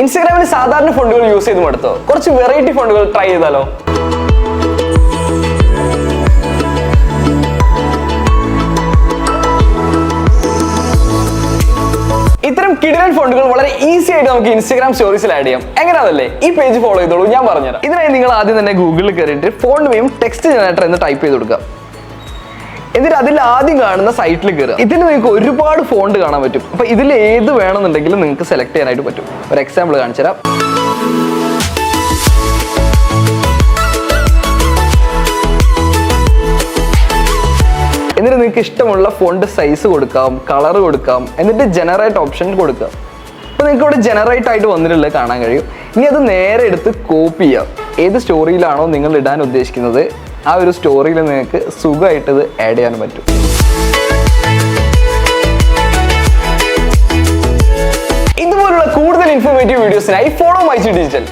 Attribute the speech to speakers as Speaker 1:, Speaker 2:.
Speaker 1: ഇൻസ്റ്റാഗ്രാമിൽ സാധാരണ ഫോണ്ടുകൾ യൂസ് ചെയ്ത് മടുത്തോ? കുറച്ച് വെറൈറ്റി ഫോണ്ടുകൾ ട്രൈ ചെയ്താലോ? ഇത്തരം കിടിലൻ ഫോണ്ടുകൾ വളരെ ഈസി ആയിട്ട് നമുക്ക് ഇൻസ്റ്റാഗ്രാം സ്റ്റോറീസിൽ ആഡ് ചെയ്യാം. എങ്ങനെയാണല്ലേ? ഈ പേജ് ഫോളോ ചെയ്തോളൂ, ഞാൻ പറഞ്ഞുതരാം. ഇതിനായി നിങ്ങൾ ആദ്യം തന്നെ ഗൂഗിളിൽ കയറിയിട്ട് ഫോണ്ട് നെയിം ടെക്സ്റ്റ് ജനറേറ്റർ എന്ന് ടൈപ്പ് ചെയ്ത് കൊടുക്കുക. എന്നിട്ട് അതിൽ ആദ്യം കാണുന്ന സൈറ്റിൽ കയറുക. ഇതിൽ നിങ്ങൾക്ക് ഒരുപാട് ഫോണ്ട് കാണാൻ പറ്റും. അപ്പോൾ ഇതിൽ ഏത് വേണമെന്നുണ്ടെങ്കിലും നിങ്ങൾക്ക് സെലക്ട് ചെയ്യാനായിട്ട് പറ്റും. ഒരു എക്സാമ്പിൾ കാണിച്ചു തരാം. എന്നിട്ട് നിങ്ങൾക്ക് ഇഷ്ടമുള്ള ഫോണ്ട് സൈസ് കൊടുക്കാം, കളർ കൊടുക്കാം, എന്നിട്ട് ജനറേറ്റ് ഓപ്ഷൻ കൊടുക്കാം. അപ്പോൾ നിങ്ങൾക്ക് ഇവിടെ ജനറേറ്റ് ആയിട്ട് വന്നിട്ടുള്ളത് കാണാൻ കഴിയും. ഇനി അത് നേരെ എടുത്ത് കോപ്പി ചെയ്യാം. ഏത് സ്റ്റോറിയിലാണോ നിങ്ങൾ ഇടാൻ ഉദ്ദേശിക്കുന്നത് ആ ഒരു സ്റ്റോറിയിൽ നിങ്ങൾക്ക് സുഖമായിട്ട് ഇത് ആഡ് ചെയ്യാൻ പറ്റും. ഇതുപോലുള്ള കൂടുതൽ ഇൻഫോർമേറ്റീവ് വീഡിയോസിനായി ഫോളോ മൈ ജി ഡിജിറ്റൽ.